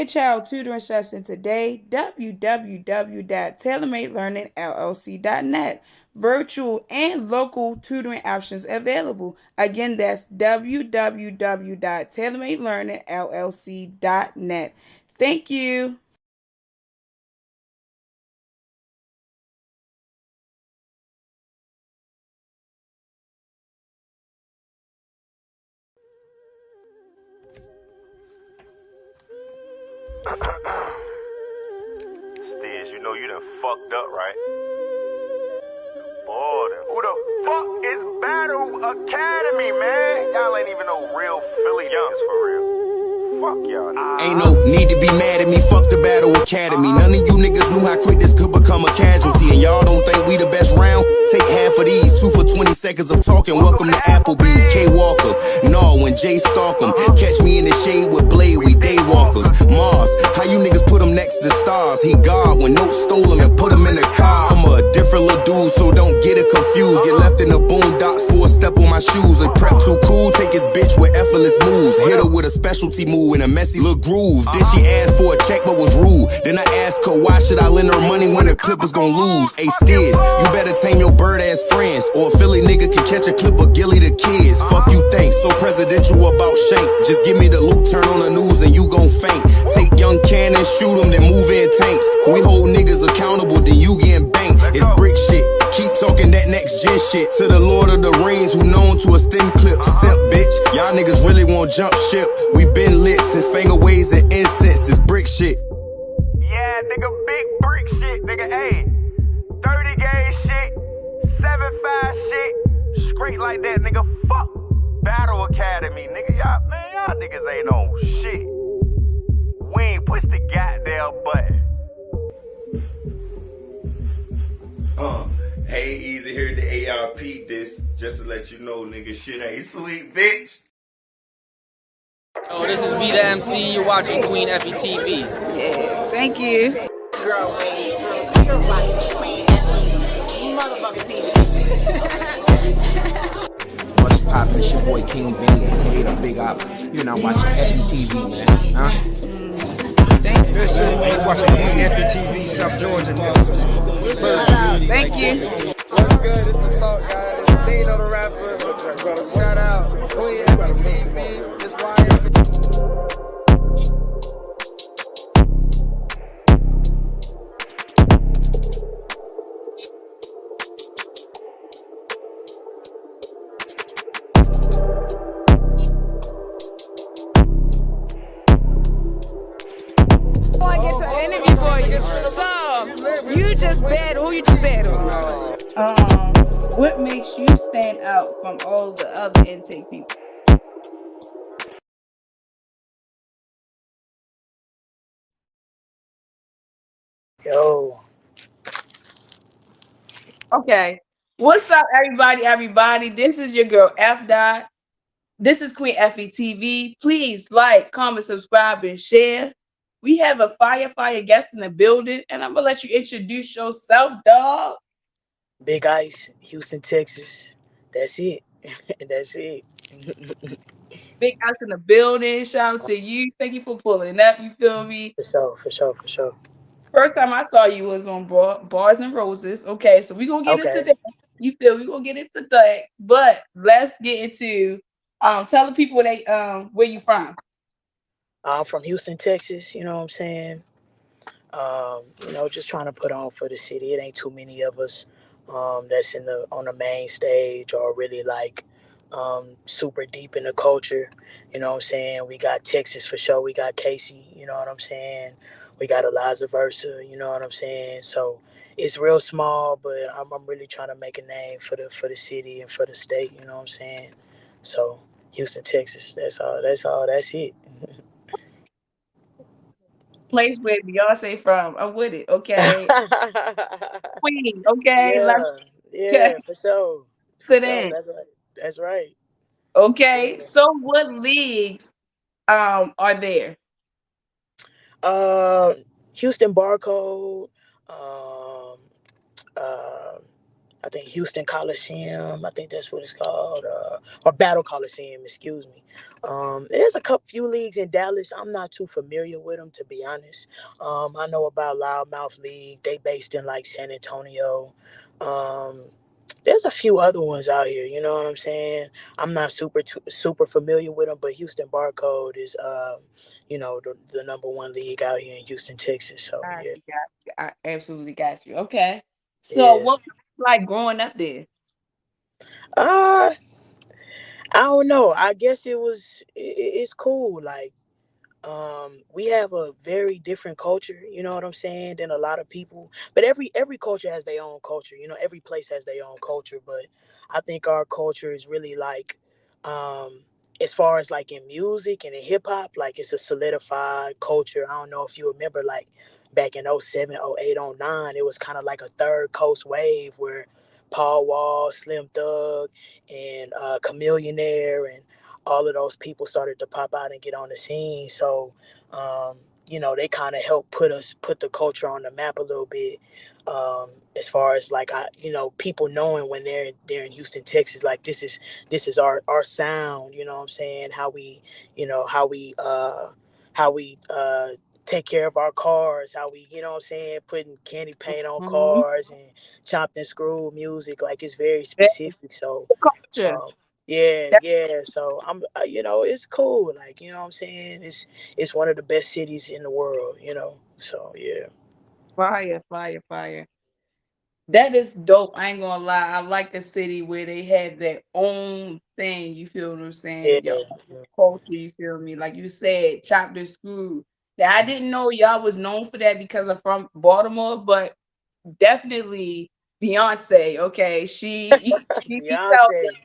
your child tutoring session today. www.tailormadelearningllc.net. Virtual and local tutoring options available. Again, that's www.tailormadelearningllc.net. Thank you. Stiz, you know you done fucked up, right? Boy, who the fuck is Battle Academy, man? Y'all ain't even no real Philly youngs for real. Fuck y'all. Ain't no need to be mad at me, fuck the Battle Academy. None of you niggas knew how quick this could become a casualty. And y'all don't think we the best round? Take half of these, 2 for 20 seconds of talking. Welcome to Applebee's, K Walker, no, and Jay Stalkum. Catch me in the shade with Blade, we day walkers. Mars, how you niggas put him next to stars? He God when notes stole him and put him in the car. I'm a different little dude, so don't get it confused. Get left in the boondocks for a step on my shoes. And prep too cool, take his bitch with effortless moves. Hit her with a specialty move in a messy little groove. Then she asked for a check but was rude. Then I asked her why should I lend her money when the Clippers gon' lose. Hey Stiz, you better tame your bird ass friends, or a Philly nigga can catch a clip of Gilly the Kids. Fuck you think, so presidential about Shank. Just give me the loot, turn on the news and you gon' faint. Take young cannons, shoot them, then move in tanks. We hold niggas accountable, then you getting banked. It's brick shit, keep talking that next gen shit. To the Lord of the Rings who known to extend clips. Simp bitch, y'all niggas really won't jump ship. We been lit since finger waves and incense. It's brick shit. Yeah, nigga, big brick shit, nigga, ayy. 30 gauge shit, 7.5 shit, straight like that, nigga. Fuck Battle Academy, nigga. Y'all niggas ain't on shit. We ain't push the goddamn button. Hey, Easy here, the ARP this, just to let you know, nigga, shit ain't sweet, bitch. Oh, this is B the MC. You're watching Queen Effie TV. Yeah, thank you. Girl, you're watching Queen Effie motherfucking TV. What's poppin'? It's your boy King Vinny, aka the Big Op. You're not watching Effie TV, man. Huh? Listen, we're watching Queen Effie TV, South Georgia. Thank you. What's good? It's the Salt Guy. It's Dino the rapper. Shout out Queen Effie TV. It's YF. Who you just battled? What makes you stand out from all the other intake people? Yo. Okay. What's up, everybody? This is your girl, F. Dot. This is Queen Effie TV. Please like, comment, subscribe, and share. We have a fire guest in the building, and I'm going to let you introduce yourself, dog. Big Ice, Houston, Texas. That's it. That's it. Big Ice in the building. Shout out to you. Thank you for pulling up. You feel me? For sure. First time I saw you was on Bars and Roses. Okay, so we're going to get into that. You feel we're going to get into that. But let's get into tell the people where you from. I'm from Houston, Texas. You know what I'm saying? Just trying to put on for the city. It ain't too many of us that's on the main stage or really like super deep in the culture. You know what I'm saying? We got Texas for sure. We got Casey. You know what I'm saying? We got Eliza Versa. You know what I'm saying? So it's real small, but I'm really trying to make a name for the city and for the state. You know what I'm saying? So Houston, Texas. That's all. That's it. Place where Beyonce from. I'm with it. Okay. Queen. Okay. Yeah, for sure. So then. That's right. Okay. Yeah. So what leagues are there? Houston Barcode, um, uh, I think Houston Coliseum. I think that's what it's called, or Battle Coliseum. Excuse me. There's a couple few leagues in Dallas. I'm not too familiar with them, to be honest. I know about Loudmouth League. They based in like San Antonio. Um, there's a few other ones out here. You know what I'm saying? I'm not super familiar with them, but Houston Barcode is, the number one league out here in Houston, Texas. So Got yeah, you, got you. I absolutely got you. Okay. So yeah. what was it like growing up there? Uh, I don't know. I guess it's cool. Like, we have a very different culture, you know what I'm saying, than a lot of people. But every culture has their own culture. Every place has their own culture. But I think our culture is really like, um, as far as like in music and in hip hop, like it's a solidified culture. I don't know if you remember, like back in '07, '08, '09, it was kind of like a third coast wave where Paul Wall, Slim Thug, and Chameleonaire, and all of those people started to pop out and get on the scene. So, um, they kind of helped put the culture on the map a little bit. As far as like people knowing when they're in Houston, Texas, like this is our sound. You know what I'm saying? How we take care of our cars, how we, what I'm saying, putting candy paint on Mhm. cars and chopped and screw music. Like it's very Yeah, specific. it's So the culture. um, yeah, That's yeah. So it's cool. Like, what I'm saying, it's one of the best cities in the world. So yeah, fire, fire, fire. That is dope. I ain't gonna lie. I like the city where they have their own thing. You feel what I'm saying? Your yeah, own culture. You feel me? Like you said, chopped and screwed. That I didn't know y'all was known for that because I'm from Baltimore, but definitely Beyonce. Okay, she beats out Beyonce.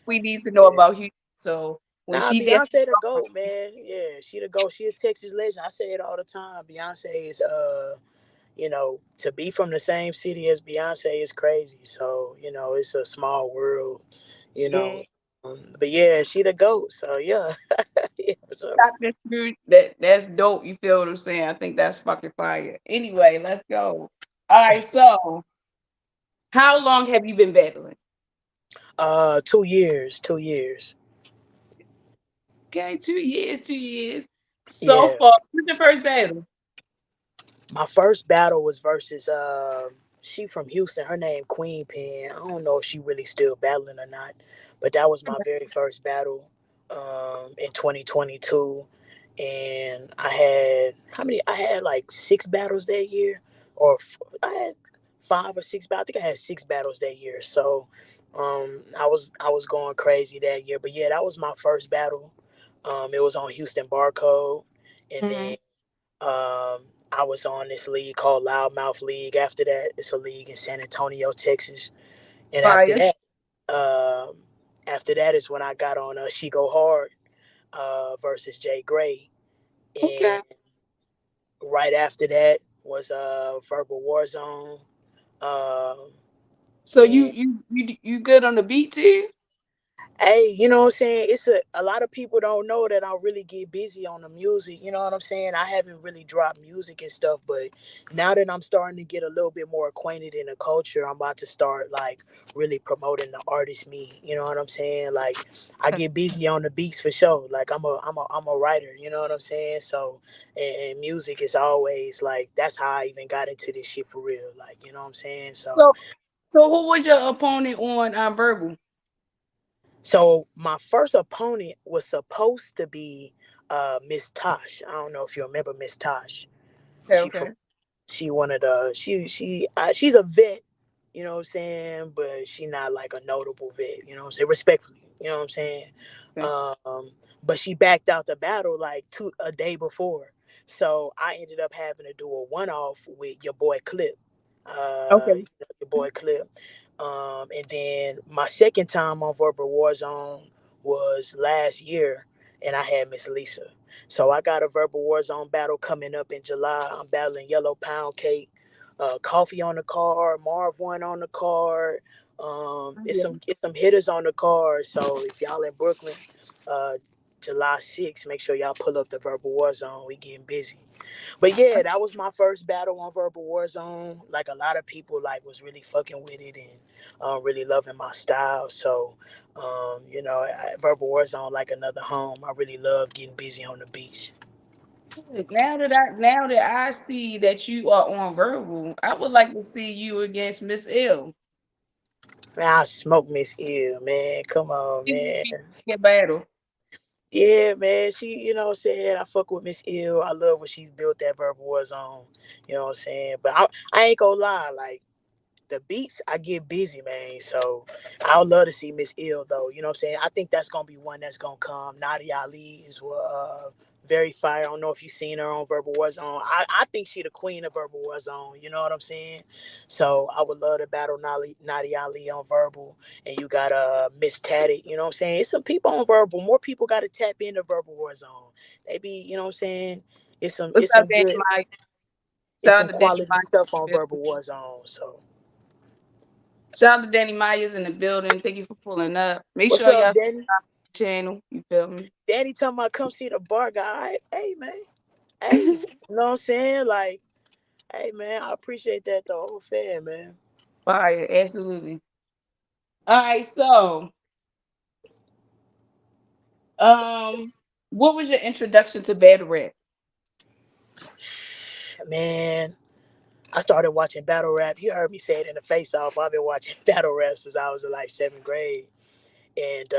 we need to know Yeah. about Houston. So when Nah, she definitely Beyonce the goat, man. Yeah, she the goat. She a Texas legend. I say it all the time. Beyonce is to be from the same city as Beyonce is crazy. So it's a small world. You yeah, know, but yeah, she the goat. So yeah, yeah, for sure. chopped and screwed. That's dope. You feel what I'm saying? I think that's fucking fire. Anyway, let's go. All right, so how long have you been battling? 2 years, 2 years. Okay, 2 years, 2 years. So Yeah. far, what's your first battle? My first battle was versus she from Houston. Her name Queen Pen. I don't know if she really still battling or not, but that was my very first battle in 2022. And I had how many? I had like 6 battles that year, or I had 5 or 6 battles. I think I had 6 battles that year. So I was going crazy that year. But yeah, that was my first battle. It was on Houston Barcode, and Mhm. then I was on this league called Loudmouth League. After that, it's a league in San Antonio, Texas. And Fire. um, after that is when I got on She Go Hard versus Jay Gray. Okay. And right after that was Verbal Warzone. Um, So you and you you good on the beat too? Hey, you know what I'm saying? It's a lot of people don't know that I really get busy on the music. You know what I'm saying? I haven't really dropped music and stuff, but now that I'm starting to get a little bit more acquainted in the culture, I'm about to start like really promoting the artist me. You know what I'm saying? Like I get busy on the beats for sure. Like I'm a writer. You know what I'm saying? So and music is always like that's how I even got into this shit for real. Like you know what I'm saying? So So so who was your opponent on Verbal? So my first opponent was supposed to be Miss Tosh. I don't know if you remember Miss Tosh. Okay, She from okay. she one of the she's a vet, you know what I'm saying, but she not like a notable vet, you know what I'm saying, respectfully, you know what I'm saying. Okay. Um, but she backed out the battle like a day before, so I ended up having to do a one off with your boy Clip, Okay. your boy Clip. And then my second time on Verbal Warzone was last year, and I had Miss Lisa. So I got a Verbal Warzone battle coming up in July. I'm battling Yellow Pound Cake, Coffee on the card, Marv One on the card. It's Yeah. some hitters on the card. So if y'all in Brooklyn, uh, July 6th, make sure y'all pull up the Verbal War Zone. We getting busy. But yeah, that was my first battle on Verbal Warzone. Like a lot of people like was really fucking with it and really loving my style. So Verbal Warzone like another home. I really love getting busy on the beach. Now that I see that you are on Verbal, I would like to see you against Miss Ill. Man, I smoke Miss Ill, man. Come on, man. Get battle. Yeah, man. She, you know what I'm saying? I fuck with Miss Ill. I love what she's built that Verbal Warzone. You know what I'm saying? But I ain't gonna lie, like the beats, I get busy, man. So I would love to see Miss Ill though. You know what I'm saying? I think that's gonna be one that's gonna come. Nadia Ali is very fire. I don't know if you've seen her on Verbal Warzone. I think she the queen of Verbal Warzone. You know what I'm saying? So I would love to battle Nadia Ali on Verbal. And you got Miss Tatted. You know what I'm saying? It's some people on Verbal. More people got to tap into Verbal Warzone. They be, you know what I'm saying? What's It's up, some Danny good. Mike? It's Shout some out to Danny quality Mike. stuff on Verbal Warzone. So Shout out to Danny Myers in the building. Thank you for pulling up. Make what's sure up, y'all Danny? subscribe to the channel. You feel me? Danny talking about come see the bar guy. Hey man, hey, you know what I'm saying? Like, hey man, I appreciate that though. I'm a fan, man. Fire, absolutely. All right, so what was your introduction to battle rap? Man, I started watching battle rap. You heard me say it in the face off. I've been watching battle rap since I was in like 7th grade. And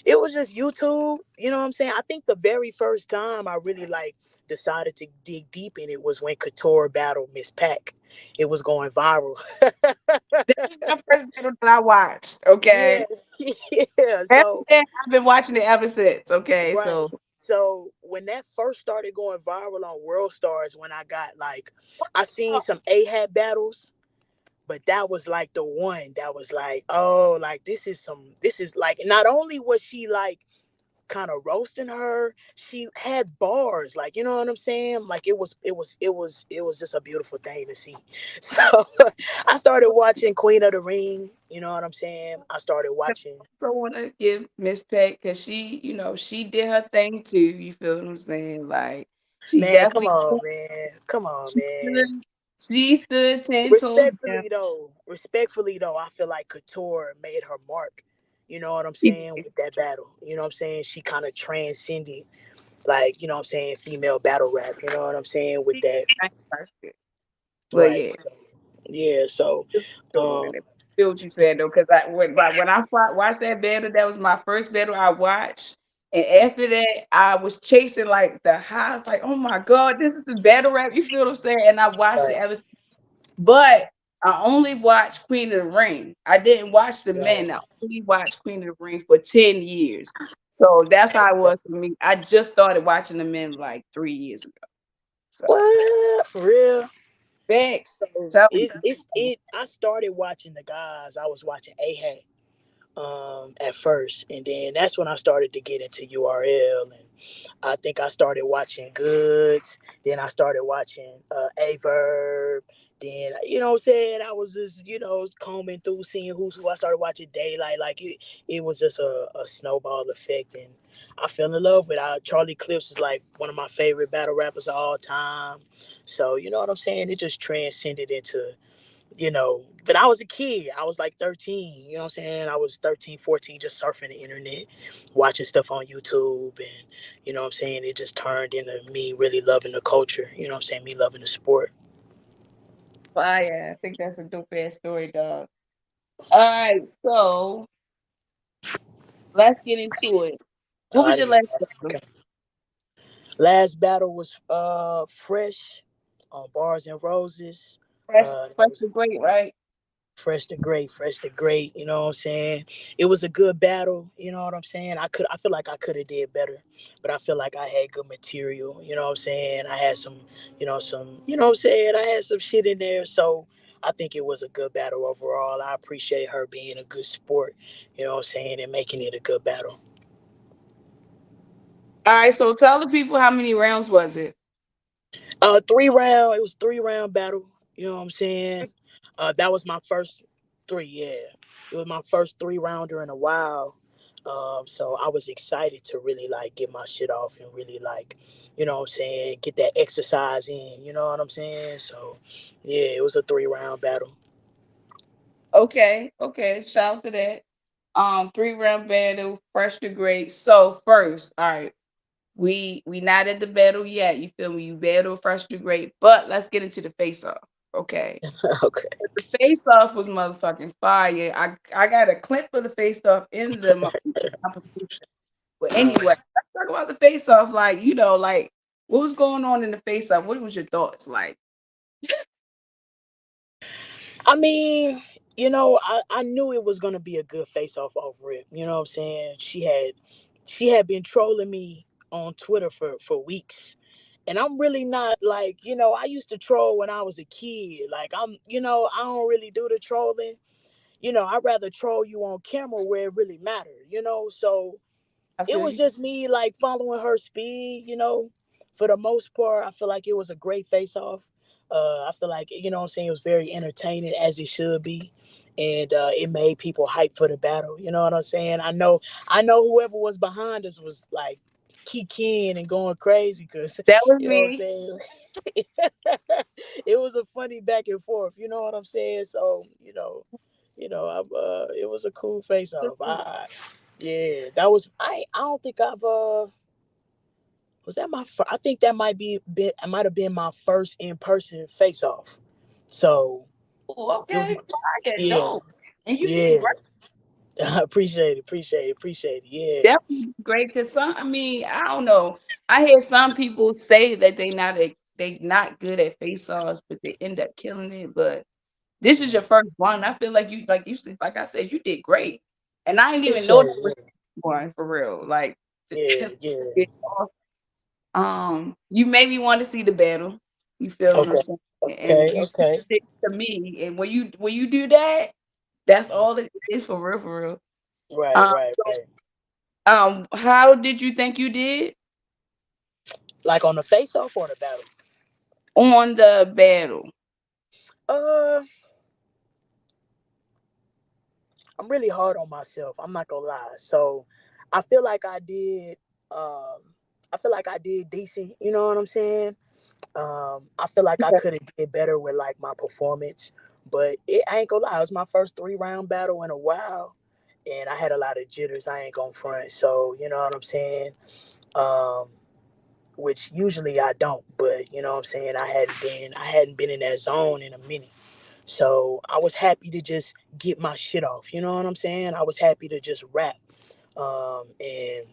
it was just YouTube. You know what I'm saying? I think the very first time I really like decided to dig deep in it was when Couture battled Miss Pac. It was going viral. This is my first battle that I watched. Yeah, Okay. yeah. Ever So since, I've been watching it ever since. Okay, right. so So when that first started going viral on World Stars, when I got like, I seen some AHAT battles, but that was like the one that was like, oh, like this is like, not only was she like kind of roasting her, she had bars, like, you know what I'm saying? Like it was just a beautiful thing to see. So I started watching Queen of the Ring, you know what I'm saying? I started watching. I want to give Miss Peck because she did her thing too. You feel what I'm saying? Like she Man, come definitely on, man. Come on, she man. stood, she stood 10 toes down. Respectfully though, I feel like Couture made her mark. You know what I'm She saying? did. With that battle. You know what I'm saying? She kind of transcended, like, you know what I'm saying, female battle rap. You know what I'm saying? With that. But Right. yeah, So, yeah. So um feel what you said though, because when I watched that battle, that was my first battle I watched. And after that, I was chasing like the highs, like, oh my God, this is the battle rap. You feel what I'm saying? And I watched it right, ever since. But I only watched Queen of the Ring. I didn't watch the right. men. I only watched Queen of the Ring for 10 years. So that's how it was for me. I just started watching the men like 3 years ago. So What? For real? thanks. So Tell me. it I started watching the guys. I was watching AHAT at first, and then that's when I started to get into URL, and I think I started watching Goods, then I started watching Averb, then, you know what I'm saying, I was just, combing through, seeing who's who. I started watching Daylight. Like it was just a snowball effect, and I fell in love with it. Charlie Clips is like one of my favorite battle rappers of all time. So you know what I'm saying, it just transcended into, but I was a kid. I was like 13, you know what I'm saying? I was 13, 14, just surfing the internet, watching stuff on YouTube. And, you know what I'm saying? It just turned into me really loving the culture, you know what I'm saying? Me loving the sport. Fire. I think that's a dope ass story, dog. All right, so let's get into it. What was I your didn't last battle? okay. Last battle was Fresh on Bars and Roses. Fresh, That fresh was to great, right? Fresh to Great, Fresh to Great, you know what I'm saying? It was a good battle, you know what I'm saying? I feel like I could have did better, but I feel like I had good material, you know what I'm saying? I had some, you know what I'm saying? I had some shit in there, so I think it was a good battle overall. I appreciate her being a good sport, you know what I'm saying, and making it a good battle. All right, so tell the people how many rounds was it? 3 round, it was 3 round battle, you know what I'm saying? That was my first three, yeah. It was my first 3 rounder in a while. So I was excited to really like get my shit off and really like, you know what I'm saying, get that exercise in, you know what I'm saying? So yeah, it was a 3-round battle. Okay, okay. Shout out to that. 3 round battle, fresh to great. So first, all right, we not at the battle yet. You feel me? You battle fresh to great, but let's get into the face off. Okay. Okay. The face off was motherfucking fire. I got a clip of the face off in the competition. But anyway, let's talk about the face off. Like, like what was going on in the face off? What was your thoughts like? I mean, you know, I knew it was gonna be a good face off rip. You know what I'm saying? She had been trolling me on Twitter for weeks. And I'm really not like, I used to troll when I was a kid. Like I don't really do the trolling. I'd rather troll you on camera where it really mattered, So I it feel was you. just me like following her speed, For the most part, I feel like it was a great face off. I feel like, what I'm saying, it was very entertaining as it should be. And it made people hype for the battle. You know what I'm saying? I know whoever was behind us was like kicking and going crazy because That was you know what I'm me. saying? It was a funny back and forth, you know what I'm saying? So, it was a cool face off. Yeah, that was I don't think I've was that my I think that it might have been my first in person face off. So Oh, it was okay. Fire. yeah, Dope. And you did yeah. great. Appreciate it. Yeah. Definitely great because some. I mean, I don't know. I hear some people say that they not good at face offs, but they end up killing it. But this is your first one. I feel like I said, you did great. And I didn't even know Appreciate that was it. one for real. Like Yeah, just yeah. it's awesome. You made me want to see the battle. You feel what I'm Okay. saying? And Okay. you sent Okay. it to me. And when you do that, that's all it is for real, for real. Right, Um, right, right. how did you think you did Like on the face off or the battle? on the battle? Uh I'm really hard on myself. I'm not gonna lie. So I feel like um I feel like I did decent, you know what I'm saying? I feel like I Okay. could have did better with like my performance, but I ain't gonna lie, it was my first 3-round battle in a while, and I had a lot of jitters. I ain't gonna front, so you know what I'm saying. Um, which usually I don't, but you know what I'm saying. I hadn't been in that zone in a minute, so I was happy to just get my shit off. You know what I'm saying. I was happy to just rap, and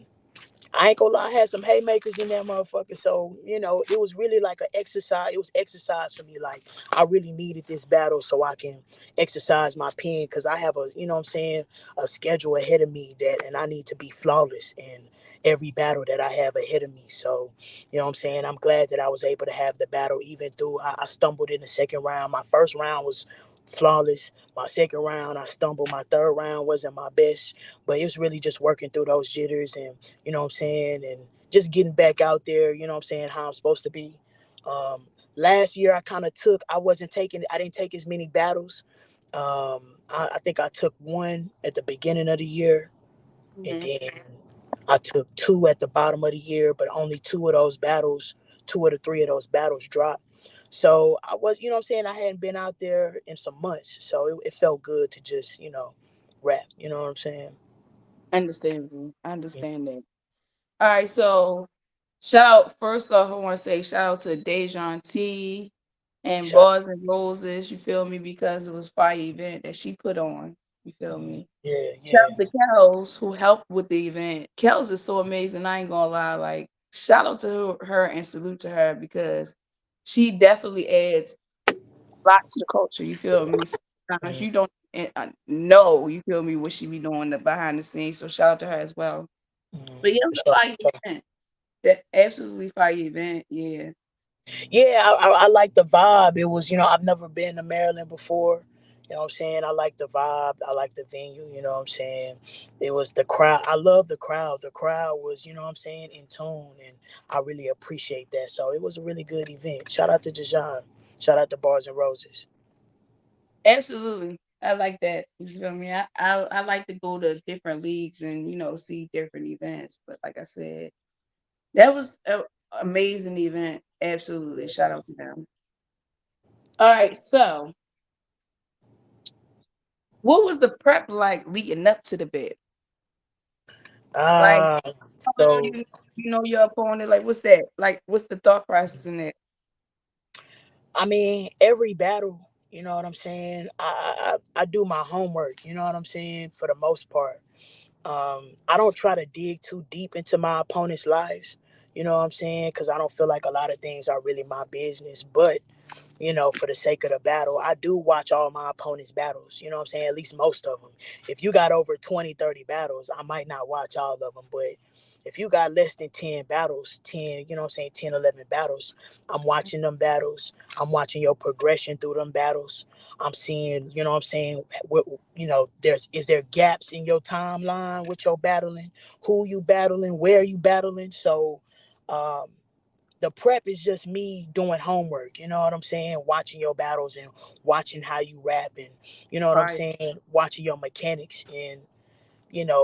I ain't gonna lie, I had some haymakers in that motherfucker. So, it was really like an exercise. It was exercise for me. Like, I really needed this battle so I can exercise my pen because I have what I'm saying, a schedule ahead of me and I need to be flawless in every battle that I have ahead of me. So, what I'm saying, I'm glad that I was able to have the battle even though I stumbled in the second round. My first round was flawless. My second round, I stumbled. My third round wasn't my best, but it was really just working through those jitters and you know what I'm saying, and just getting back out there, you know what I'm saying, how I'm supposed to be. Um, Last year I didn't take as many battles. I think I took one at the beginning of the year, and Mhm. then I took two at the bottom of the year, but only two of the three of those battles dropped. So I was, you know what I'm saying, I hadn't been out there in some months. So it felt good to just, rap, you know what I'm saying? Understandable. I Yeah. understand that. All right, so shout out first off, I want to say shout out to Dejan T and Shot. Bars and Roses, you feel me, because it was fire event that she put on. You feel me? Yeah, Shout yeah. out to Kels who helped with the event. Kels is so amazing. I ain't gonna lie. Like, shout out to her and salute to her because she definitely adds a lot to the culture. You feel me? Sometimes Mhm. you don't know, you feel me, what she be doing behind the scenes. So shout out to her as well. Mhm. But yeah, it For was sure, a fire for sure. event. That absolutely fire event. Yeah. Yeah, I like the vibe. It was, I've never been to Maryland before. You know what I'm saying? I like the vibe. I like the venue. You know what I'm saying? It was the crowd. I love the crowd. The crowd was, you know what I'm saying, in tune. And I really appreciate that. So it was a really good event. Shout out to Dijon. Shout out to Bars and Roses. Absolutely. I like that. You feel me? I like to go to different leagues and see different events. But like I said, that was an amazing event. Absolutely, shout out to them. All right, so what was the prep like leading up to the bet? Like, Uh, how well so you know your opponent? Like, what's that? Like, what's the thought process in it? I mean, every battle, you know what I'm saying? I do my homework, you know what I'm saying, for the most part. I don't try to dig too deep into my opponent's lives, you know what I'm saying? Because I don't feel like a lot of things are really my business. But for the sake of the battle, I do watch all my opponent's battles, you know what I'm saying? At least most of them. If you got over 20, 30 battles, I might not watch all of them. But if you got less than 10 battles, 10, you know what I'm saying, 10, 11 battles, I'm watching them battles. I'm watching your progression through them battles. I'm seeing, you know what I'm saying, what, is there gaps in your timeline with your battling? Who you battling? Where you battling? So, um, the prep is just me doing homework, you know what I'm saying? Watching your battles and watching how you rap and, you know what I'm Right, saying? Watching your mechanics. And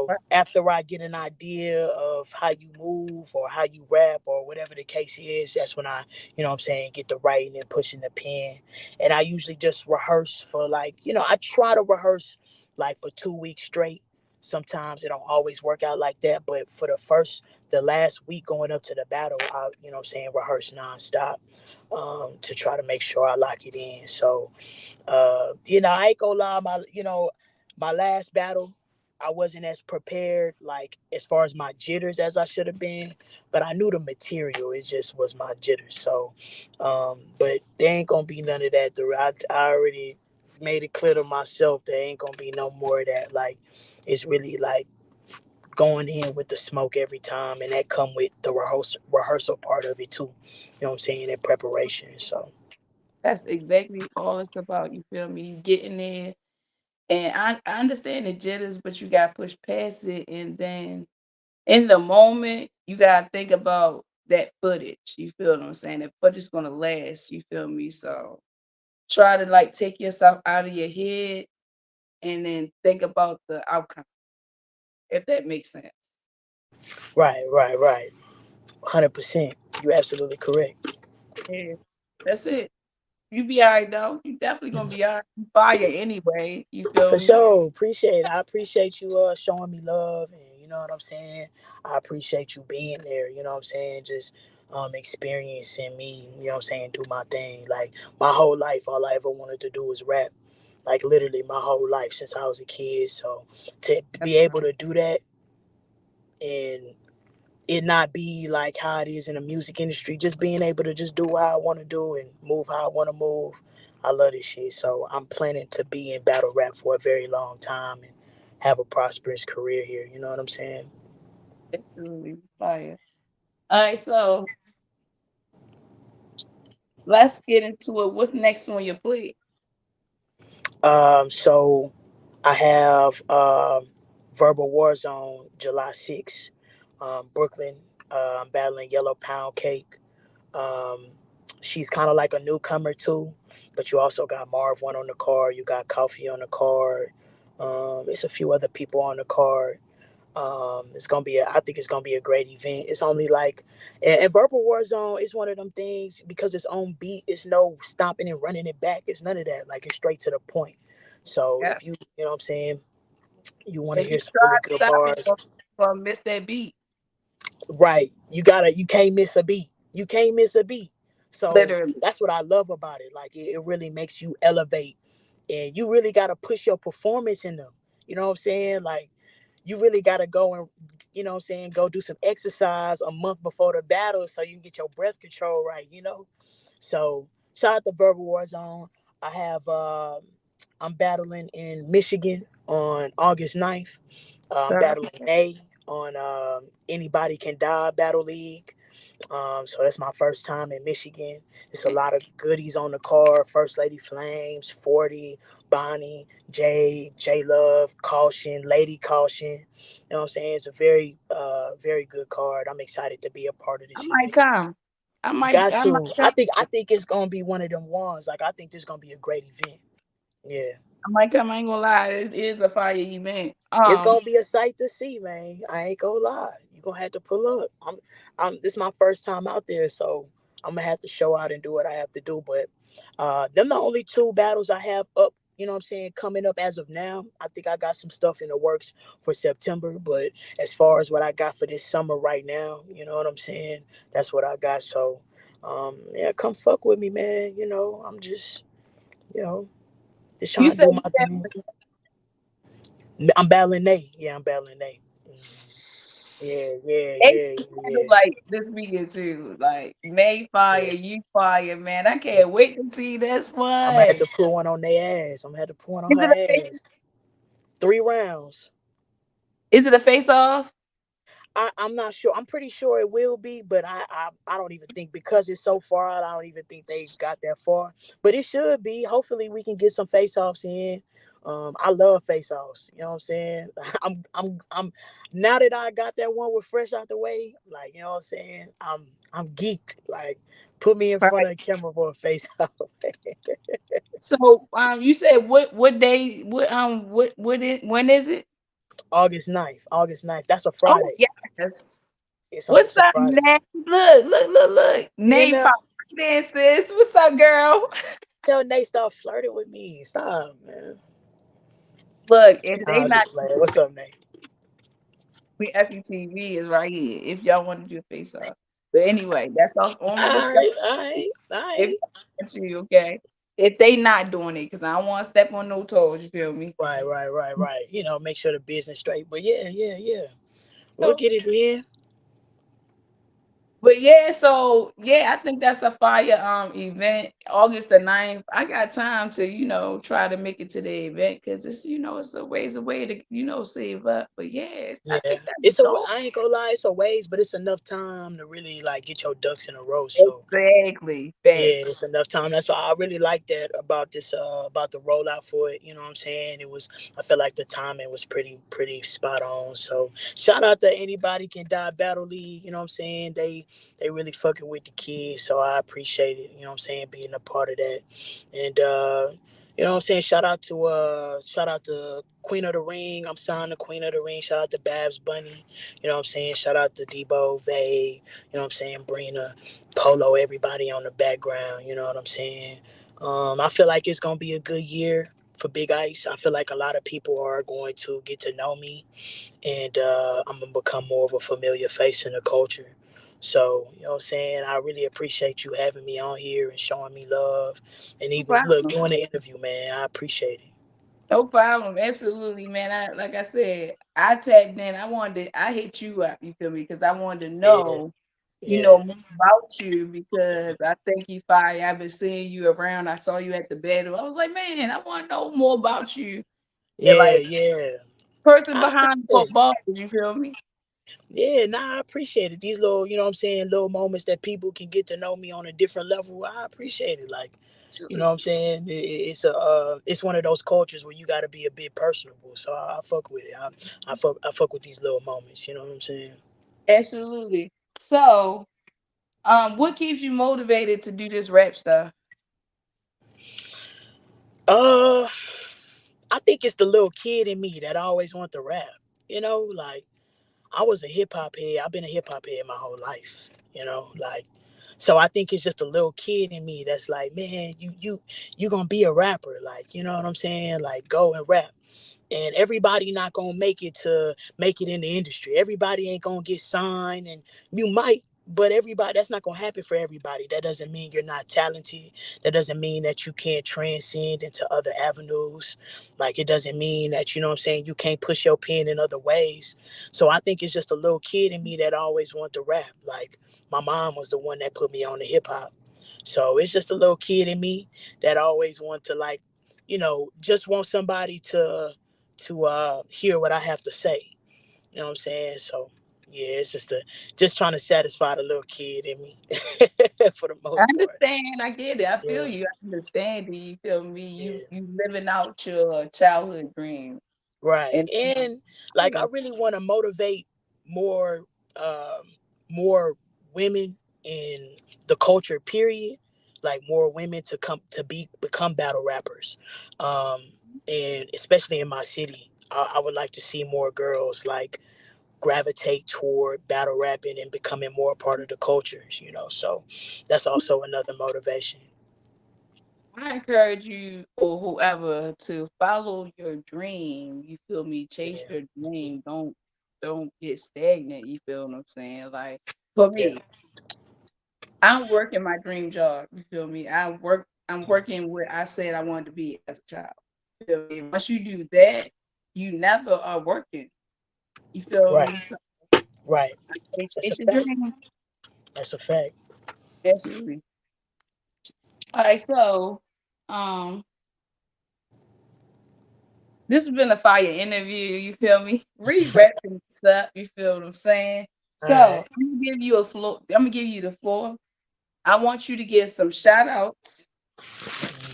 right, after I get an idea of how you move or how you rap or whatever the case is, that's when I, what I'm saying, get the writing and pushing the pen. And I usually just rehearse for like, I try to rehearse like for 2 weeks straight. Sometimes it don't always work out like that, but for the last week going up to the battle, I, what I'm saying, rehearse nonstop, to try to make sure I lock it in. So, I ain't gonna lie, my last battle, I wasn't as prepared, like as far as my jitters as I should have been, but I knew the material. It just was my jitters. So, but there ain't gonna be none of that. I already made it clear to myself there ain't gonna be no more of that. Like, it's really like going in with the smoke every time, and that come with the rehearsal part of it too. You know what I'm saying? In preparation. So. that's exactly all it's about. You feel me? You getting there, and I understand the jitters, but you got to push past it, and then in the moment, you gotta think about that footage. You feel what I'm saying? That footage is gonna last. You feel me? So try to like take yourself out of your head and then think about the outcome, if that makes sense. Right. 100%. You're absolutely correct. Yeah, that's it. You be all right though. You definitely gonna be all right. You fire anyway. You feel For me? sure. Appreciate it. I appreciate you showing me love, and you know what I'm saying? I appreciate you being there, you know what I'm saying? Just experiencing me, you know what I'm saying, do my thing. Like my whole life, all I ever wanted to do was rap. Like literally my whole life since I was a kid. So to That's be able to do that and it not be like how it is in the music industry, just being able to just do what I want to do and move how I want to move. I love this shit. So I'm planning to be in battle rap for a very long time and have a prosperous career here. You know what I'm saying? absolutely fire. All right, so let's get into it. What's next on your plate? So I have Verbal Warzone July 6th, Brooklyn. I'm battling Yellow Pound Cake. Um, she's kind of like a newcomer too, but you also got Marv One on the card. You got Coffee on the card. It's a few other people on the card. I think it's gonna be a great event. It's only like, and Verbal Warzone is one of them things because it's on beat. It's no stomping and running it back. It's none of that. Like it's straight to the point. So Yeah. if you know what I'm saying, you want to If you hear some try really to good stop me, bars. you're gonna miss that beat. Right. You can't miss a beat. You can't miss a beat. So Literally. that's what I love about it. Like it really makes you elevate and you really gotta push your performance in them. You know what I'm saying? Like you really gotta go and you know what I'm saying, go do some exercise a month before the battle so you can get your breath control right. So shout out to Verbal Warzone. I have I'm battling in Michigan on August 9th. I'm battling Nay on Anybody Can Die Battle League. So that's my first time in Michigan. It's a lot of goodies on the card. First Lady Flames, 40, Bonnie, J Love, Caution, Lady Caution. You know what I'm saying? It's a very good card. I'm excited to be a part of I this might event. come. You got I might to. come. I think it's gonna be one of them ones. Like I think this is gonna be a great event. Yeah. might come. I ain't gonna lie. It is a fire event. It's gonna be a sight to see, man. I ain't gonna lie. You gonna have to pull up. This is my first time out there, so I'm gonna have to show out and do what I have to do. But them the only two battles I have up. You know what I'm saying? Coming up as of now, I think I got some stuff in the works for September. But as far as what I got for this summer right now, you know what I'm saying? That's what I got. So, yeah, come fuck with me, man. You know, I'm just, you know, just You trying to said do my thing. I'm battling Nate. Yeah, I'm battling Nate. Yeah. like this weekend too. Like May fire, Yeah. you fire, man. I can't wait to see this I'm gonna one. have to put one on their ass. I'm gonna have to put one on Is it a her ass. 3 rounds. is it a face off? I'm not sure. I'm pretty sure it will be, but I don't even think because it's so far out. I don't even think they got that far. But it should be. Hopefully, we can get some face offs in. I love face offs. You know what I'm saying? I'm. Now that I got that one with Fresh out the way, like you know what I'm saying. I'm geeked. Like, put me in front of the camera for a face off. So you said what day when is it? August 9th. August 9th. That's a Oh Friday. yes. It's What's a up, Friday. Nate? Look. You Nate know, fire then, sis. What's up, girl? tell Nate stop flirting with me. Stop, man. Look, if they I'm not just playing. What's up, Nate? FETV is right here. If y'all want to do a face off. But anyway, that's all on the All discussion. If right. to you, okay. If they not doing it, because I don't want to step on no toes, you feel me? Right. You know, make sure the business straight. But yeah. We'll get it in. But yeah, so yeah, I think that's a fire event. August the 9th. I got time to, try to make it to the event because it's a ways away to, save up. But yes, I Yeah. think that's It's a dope. I ain't gonna lie, it's a ways, but it's enough time to really like get your ducks in a row. So Exactly. yeah, Facts. it's enough time. That's why I really like that about this about the rollout for it. You know what I'm saying? I feel like the timing was pretty spot on. So shout out to anybody can die battle league, you know what I'm saying? They really fucking with the kids. So I appreciate it, you know what I'm saying, being a part of that. And you know what I'm saying? Shout out to Queen of the Ring. I'm signed to Queen of the Ring. Shout out to Babs Bunny. You know what I'm saying? Shout out to Debo, Vay, you know what I'm saying, Brina. Polo, everybody on the background, you know what I'm saying? I feel like it's gonna be a good year for Big Ice. I feel like a lot of people are going to get to know me, and I'm gonna become more of a familiar face in the culture. So, you know what I'm saying? I really appreciate you having me on here and showing me love, and No even look problem. doing the interview, man. I appreciate it. No problem. Absolutely, man. Like I said, I tagged in. I hit you up, you feel me? Because I wanted to Yeah, know, yeah, more about you because I think you fire. I've been seeing you around. I saw you at the battle. I was like, man, I want to know more about you. And like yeah. person I behind the appreciate it. ball, you feel me? Yeah, nah, I appreciate it. These little, you know what I'm saying, little moments that people can get to know me on a different level. I appreciate it. Like, you know what I'm saying? It's one of those cultures where you got to be a bit personable. So I fuck with it. I fuck with these little moments. You know what I'm saying? Absolutely. So, what keeps you motivated to do this rap stuff? Uh, I think it's the little kid in me that always want to rap. You know, like I was a hip hop head. I've been a hip hop head my whole life. You know, like so I think it's just a little kid in me that's like, man, you gonna be a rapper. Like, you know what I'm saying? Like, go and rap. And everybody not gonna make it in the industry. Everybody ain't gonna get signed, and you might, but everybody that's not gonna happen for everybody. That doesn't mean you're not talented. That doesn't mean that you can't transcend into other avenues. Like it doesn't mean that you know what I'm saying you can't push your pen in other ways. So I think it's just a little kid in me that always wanted to rap. Like my mom was the one that put me on the hip hop. So it's just a little kid in me that always want to like, just want somebody to hear what I have to say. You know what I'm saying? So yeah, it's just trying to satisfy the little kid in me for the I most part. understand. I get it. I feel Yeah, you. I understand you. You feel me? You yeah. you living out your childhood dream. Right. And And like I really want to motivate more um more women in the culture, period. Like more women to become battle rappers. Um and especially in my city, I would like to see more girls like gravitate toward battle rapping and becoming more a part of the cultures, so that's also another motivation. I encourage you or whoever to follow your dream. You feel me? Chase Yeah, your dream. Don't get stagnant. You feel what I'm saying? Like for yeah, me, I'm working my dream job. You feel me? I'm working where I said I wanted to be as a child. You feel me? Once you do that, you never are working. You feel right, me? So right. That's a chase your fact. dream. That's a fact. Absolutely. All right, so um this has been a fire interview, you feel me? Re-wrapping stuff, you feel what I'm saying? All So right. I'm gonna give you the floor. I want you to give some shout outs,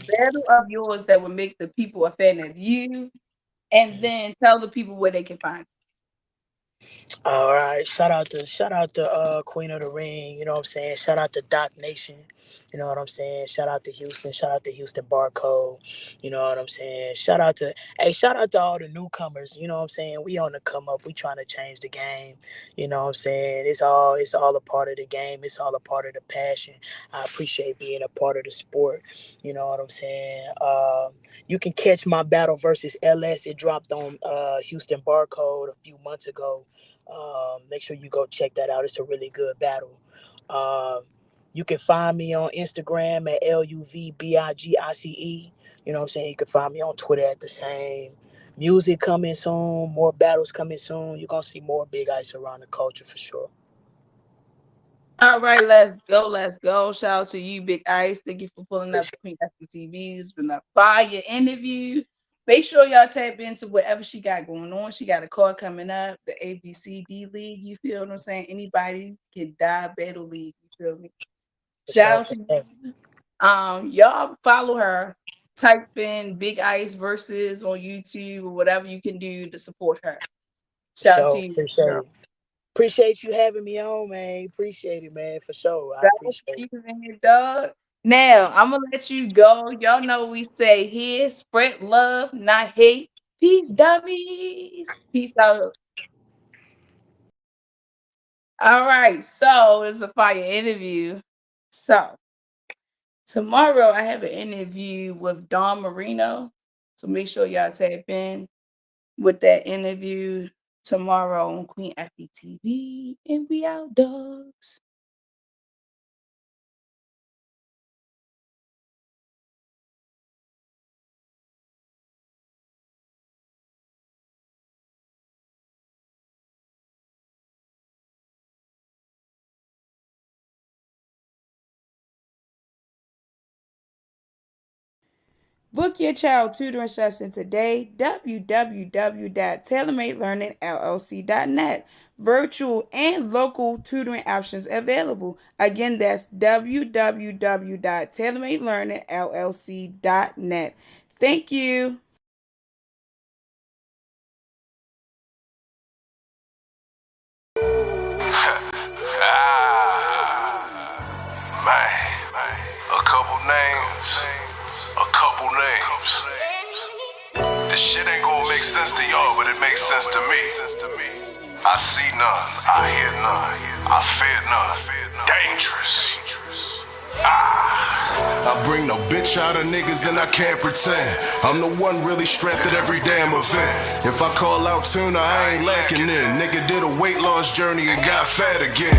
battle of yours that would make the people a fan of you, and then tell the people where they can find All right, shout out to Queen of the Ring, you know what I'm saying? Shout out to Doc Nation, you know what I'm saying? Shout out to Houston Barcode, you know what I'm saying? Shout out to all the newcomers, you know what I'm saying? We on the come up, we trying to change the game, you know what I'm saying? It's all a part of the game, it's all a part of the passion. I appreciate being a part of the sport, you know what I'm saying? You can catch my battle versus LS. It dropped on Houston Barcode a few months ago. Make sure you go check that out. It's a really good battle. Um, you can find me on Instagram at LUVBIGICE. You know what I'm saying? You can find me on Twitter at the same. Music coming soon, more battles coming soon. You're going to see more Big Ice around the culture for sure. All right, let's go. Let's go. Shout out to you, Big Ice. Thank you for pulling up Appreciate Queen FBTV. It's been a fire interview. Make sure y'all tap into whatever she got going on. She got a card coming up, the ABCD League. You feel what I'm saying? Anybody can die battle league. You feel me? Shout out to you. Y'all follow her. Type in Big Ice versus on YouTube or whatever you can do to support her. Shout out to you. Appreciate it. Appreciate you having me on, man. Appreciate it, man, for sure. I appreciate it. You, dog. Now, I'm going to let you go. Y'all know we say here, spread love, not hate. Peace, dummies. Peace out. All right. So, it's a fire interview. So, tomorrow I have an interview with Don Marino. So, make sure y'all tap in with that interview tomorrow on Queen FBTV. And we out, dogs. Book your child tutoring session today. www.tailormadelearningllc.net. Virtual and local tutoring options available. Again, that's www.tailormadelearningllc.net. Thank you. Man, a couple names. This shit ain't gonna make sense to y'all, but it makes sense to me. I see none, I hear none, I fear none. Dangerous. I bring no bitch out of niggas and I can't pretend. I'm the one really strapped at every damn event. If I call out tuna, I ain't lacking in. Nigga did a weight loss journey and got fat again.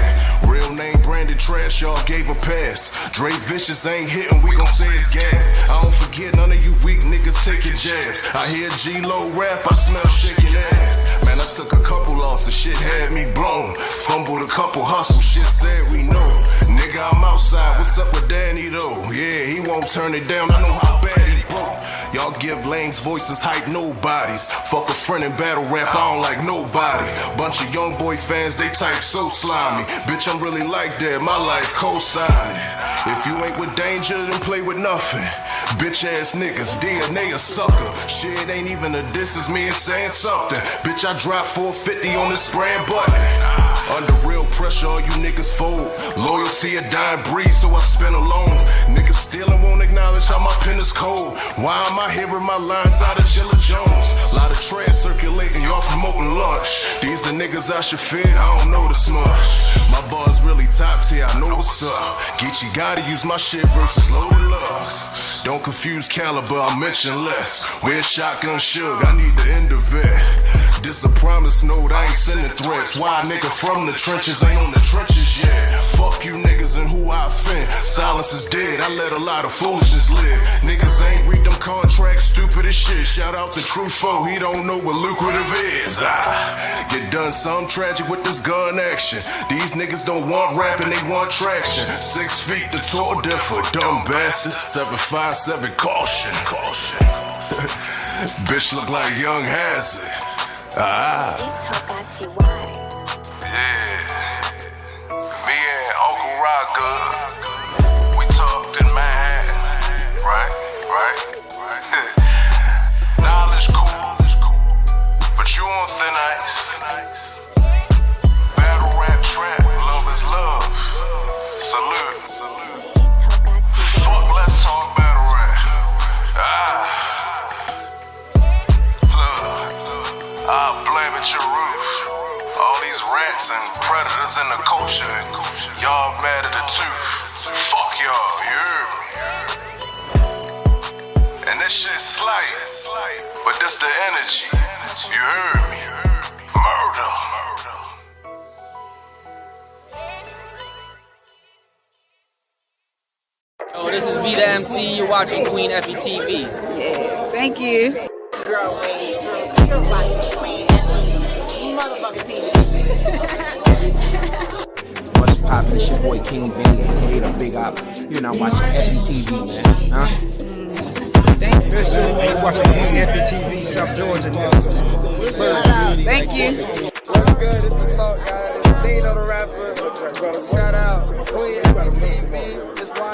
Real name branded trash, y'all gave a pass. Dre Vicious ain't hitting, we gon' say it's gas. I don't forget none of you weak niggas taking jabs. I hear G-Lo rap, I smell shaking ass. Man, I took a couple losses, shit had me blown. Fumbled a couple hustles, shit said we know. Nigga, I'm outside, what's up with Danny though? Yeah, he won't turn it down, I know how bad he broke. Y'all give lames voices, hype nobodies. Fuck a friend in battle rap, I don't like nobody. Bunch of young boy fans, they type so slimy. Bitch, I'm really like that, my life co-signing. If you ain't with danger, then play with nothing. Bitch ass niggas, DNA a sucker. Shit ain't even a diss, it's me saying something. Bitch, I dropped 450 on this brand button. Under real pressure, all you niggas fold. Loyalty a dying breed, so I spin alone. Niggas stealing, won't acknowledge how my pen is cold. Why am I hearing my lines out of Chilla Jones? Lot of trends circulating, y'all promoting lunch. These the niggas I should fear, I don't know this much. My bars really top tier, I know what's up. Geechee gotta use my shit versus loaded lugs. Don't confuse caliber, I mention less. Where's shotgun Suge? I need the end of it. This a promise note, I ain't sending threats. Why a nigga from the trenches ain't on the trenches yet? Fuck you niggas and who I offend. Silence is dead, I let a lot of foolishness live. Niggas ain't read them contracts, stupid as shit. Shout out the true foe, he don't know what lucrative is. Get done some tragic with this gun action. These niggas don't want rapping, they want traction. 6 feet, the tour differ, dumb bastard. 757, caution. Bitch look like Young Hazard. Yeah. Me and Uncle Rock good. We talked in Manhattan. Right. Knowledge cool, but you on thin ice. Battle rap trap, love is love. Salute. Fuck, let's talk battle rap. Look, I'll blame it your roof. All these rats and predators in the culture. Y'all mad at the tooth. Fuck y'all, you heard me? And this shit slight, but this the energy. You heard me? Murder. Oh, this is B the MC. You're watching Queen Effie TV. Yeah, thank you. Girl, you're watching Queen Effie motherfucking TV. What's poppin'? It's your boy King Benny, aka Big Op. You're not watching Effie TV, man. Huh? Thank you. You're watching Queen Effie TV, South Georgia. Thank you. What's good? It's the Salt Guy. It's Dino the rapper. Shout out Queen Effie TV. It's why.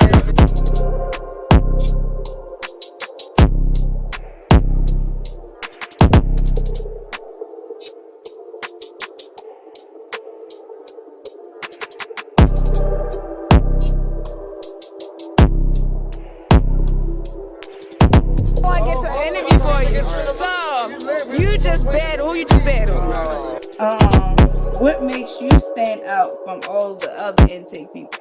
You just battle. Who you just battle? What makes you stand out from all the other intake people?